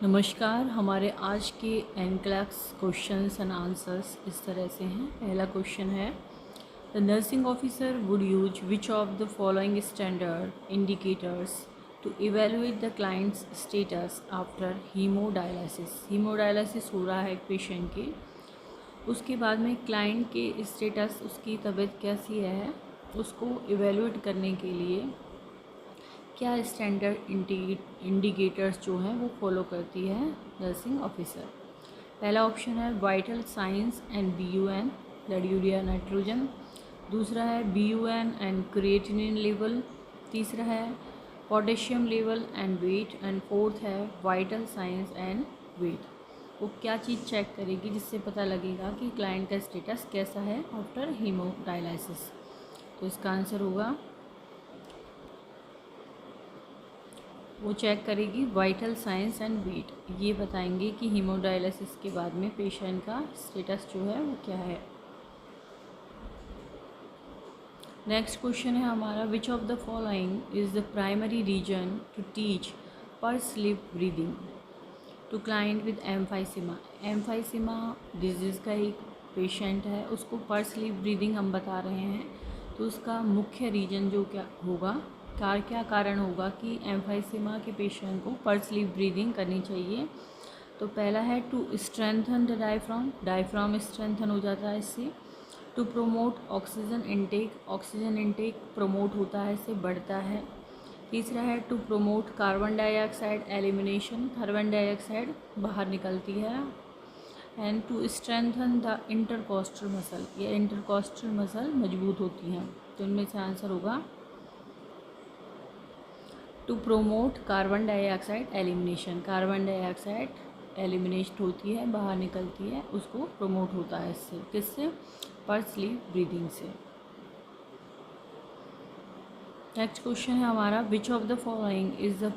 नमस्कार। हमारे आज के एनक्लैक्स क्वेश्चंस एंड आंसर्स इस तरह से हैं। पहला क्वेश्चन है, the nursing officer would use which of the following standard indicators to evaluate the client's status after haemodialysis. Haemodialysis हो रहा है एक पेशेंट के, उसके बाद में क्लाइंट के स्टेटस, उसकी तबीयत कैसी है, उसको इवेलुएट करने के लिए क्या स्टैंडर्ड इंडिकेटर्स जो हैं वो फॉलो करती है नर्सिंग ऑफिसर। पहला ऑप्शन है vital signs and BUN, blood urea nitrogen. दूसरा है BUN एंड क्रिएटिनिन लेवल। तीसरा है potassium level and weight. And fourth है वाइटल साइंस एंड वेट। वो क्या चीज़ चेक करेगी जिससे पता लगेगा कि क्लाइंट का स्टेटस कैसा है आफ्टर हीमोडायलिसिस। तो इसका आंसर होगा, वो चेक करेगी वाइटल साइंस एंड वेट। ये बताएंगे कि हीमोडायलिसिस के बाद में पेशेंट का स्टेटस जो है वो क्या है। नेक्स्ट क्वेश्चन है हमारा, which of the following is the primary reason to teach pursed lip breathing to client with emphysema. Emphysema disease का एक पेशेंट है, उसको पर स्लीप ब्रीदिंग हम बता रहे हैं। तो उसका मुख्य रीजन जो क्या होगा, क्या कारण होगा कि एम्फाइसीमा के पेशेंट को पर स्लीप ब्रीदिंग करनी चाहिए। तो पहला है to strengthen the diaphragm strengthen हो जाता है इससे। To promote oxygen intake promote होता है, इससे बढ़ता है। तीसरा है to promote carbon dioxide elimination, carbon dioxide बाहर निकलती है। And to strengthen the intercostal muscle, ये इंटरकॉस्टल मसल मजबूत होती हैं। तो इनमें से आंसर होगा to promote carbon dioxide elimination. Carbon dioxide eliminate होती है, बाहर निकलती है, उसको प्रोमोट होता है इससे, किससे, पर स्लीप ब्रीदिंग से। नेक्स्ट क्वेश्चन है हमारा, which of the following is the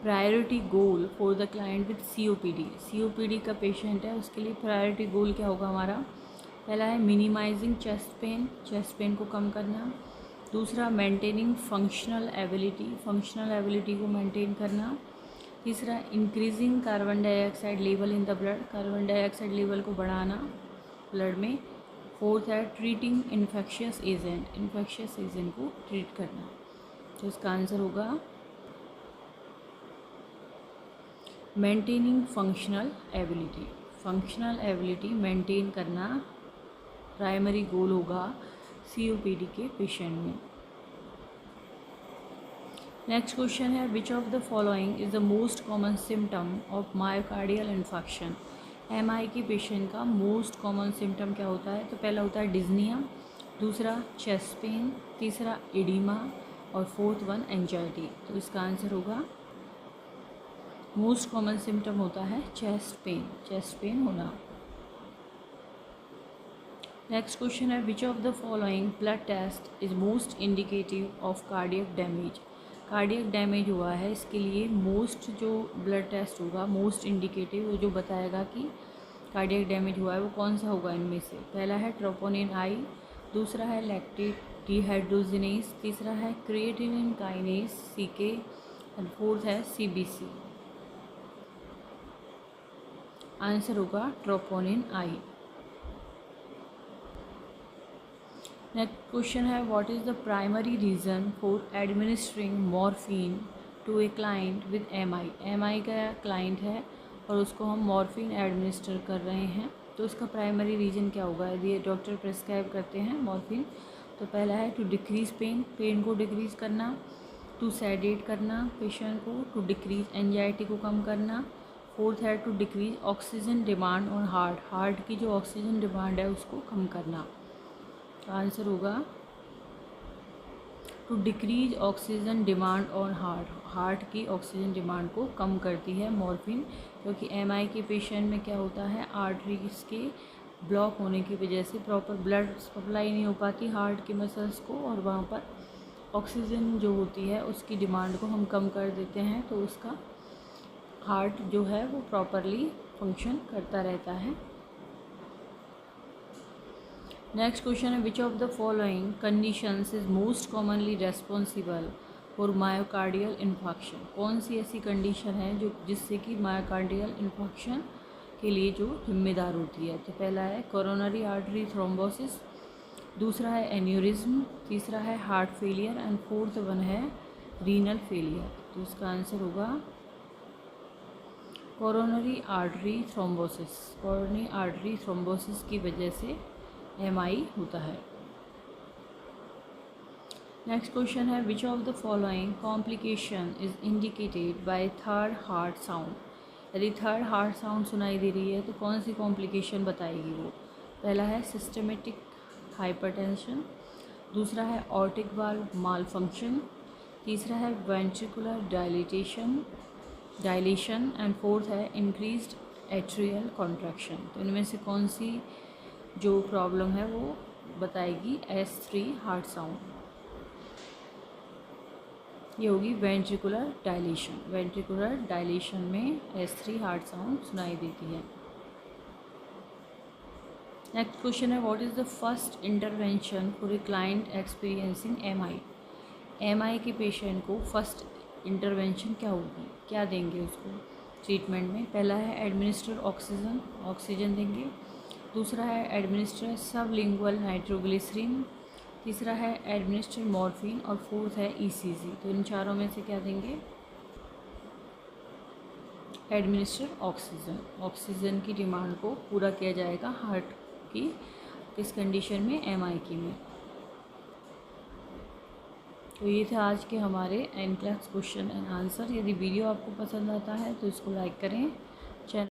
priority goal for the client with COPD। COPD का पेशेंट है, उसके लिए प्रायोरिटी गोल क्या होगा हमारा। पहला है मिनिमाइजिंग चेस्ट पेन को कम करना। दूसरा मेंटेनिंग फंक्शनल एबिलिटी को मेंटेन करना। तीसरा increasing carbon dioxide level in the blood, carbon dioxide level को बढ़ाना ब्लड में। फोर्थ है ट्रीटिंग इन्फेक्शियस एजेंट को ट्रीट करना। तो इसका आंसर होगा मेंटेनिंग फंक्शनल एबिलिटी मेंटेन करना प्राइमरी गोल होगा COPD के पेशेंट में। नेक्स्ट क्वेश्चन है, which of the following is the most common symptom of myocardial infection. MI के पेशेंट का मोस्ट कॉमन सिम्टम क्या होता है। तो पहला होता है डिज्निया, दूसरा चेस्ट पेन, तीसरा एडिमा और फोर्थ वन एंजाइटी। तो इसका आंसर होगा, मोस्ट कॉमन सिम्टम होता है चेस्ट पेन होना। नेक्स्ट क्वेश्चन है, which of the following blood test is most indicative of cardiac damage. Cardiac damage हुआ है, इसके लिए मोस्ट जो ब्लड टेस्ट होगा, मोस्ट इंडिकेटिव, वो जो बताएगा कि कार्डियक डैमेज हुआ है वो कौन सा होगा इनमें से। पहला है ट्रोपोनिन आई, दूसरा है लैक्टेट डिहाइड्रोजिनेस, तीसरा है creatinine kinase CK and fourth है CBC। आंसर होगा ट्रोपोनिन आई। नेक्स्ट क्वेश्चन है, what is the primary reason for administering morphine to a client with MI का क्लाइंट है और उसको हम मॉर्फिन एडमिनिस्टर कर रहे हैं। तो उसका प्राइमरी रीज़न क्या होगा यदि डॉक्टर प्रिस्क्राइब करते हैं मॉर्फिन। तो पहला है टू डिक्रीज़ पेन को डिक्रीज़ करना, टू सेडेट करना पेशेंट को, टू डिक्रीज़ एंजाइटी को कम करना। फोर्थ है to decrease oxygen demand on heart की जो ऑक्सीजन डिमांड है उसको कम करना। आंसर होगा to decrease oxygen demand on heart की ऑक्सीजन डिमांड को कम करती है मॉर्फिन। क्योंकि MI के पेशेंट में क्या होता है, आर्टरीज के ब्लॉक होने की वजह से प्रॉपर ब्लड सप्लाई नहीं हो पाती हार्ट के मसल्स को, और वहाँ पर ऑक्सीजन जो होती है उसकी डिमांड को हम कम कर देते हैं, तो उसका हार्ट जो है वो प्रॉपरली फंक्शन करता रहता है। नेक्स्ट क्वेश्चन है, which of the following conditions is most commonly responsible for myocardial infection. कौन सी ऐसी कंडीशन है जो जिससे कि मायोकार्डियल इन्फेक्शन के लिए जो जिम्मेदार होती है? तो पहला है कोरोनरी आर्टरी थ्रोम्बोसिस, दूसरा है एन्यूरिज्म, तीसरा है heart failure and fourth one है रीनल फेलियर। तो इसका आंसर होगा coronary artery thrombosis. Coronary artery thrombosis की वजह से एमआई होता है। नेक्स्ट क्वेश्चन है which of the following complication is indicated by third heart sound. यदि थर्ड हार्ट साउंड सुनाई दे रही है तो कौन सी कॉम्प्लिकेशन बताएगी वो? पहला है सिस्टमेटिक हाइपरटेंशन, दूसरा है ऑर्टिक वाल्व मालफंक्शन, तीसरा है वेंट्रिकुलर डायलेशन एंड फोर्थ है इंक्रीज्ड एट्रियल कॉन्ट्रैक्शन। तो इनमें से कौन सी जो प्रॉब्लम है वो बताएगी S3 हार्ट साउंड? ये होगी वेंट्रिकुलर डायलेशन। वेंट्रिकुलर डायलेशन में S3 हार्ट साउंड सुनाई देती है। नेक्स्ट क्वेश्चन है what is the first intervention for a client experiencing MI. MI के पेशेंट को फर्स्ट इंटरवेंशन क्या होगी, क्या देंगे उसको ट्रीटमेंट में? पहला है एडमिनिस्टर ऑक्सीजन देंगे, दूसरा है एडमिनिस्टर सबलिंगुअल नाइट्रोग्लिसरीन, तीसरा है एडमिनिस्टर मॉर्फिन और फोर्थ है ईसीजी। तो इन चारों में से क्या देंगे? Administer oxygen. ऑक्सीजन की डिमांड को पूरा किया जाएगा हार्ट की किस कंडीशन में? एमआई की में। तो ये थे आज के हमारे NCLEX क्वेश्चन एंड आंसर। यदि वीडियो आपको पसंद आता है तो इसको लाइक करें,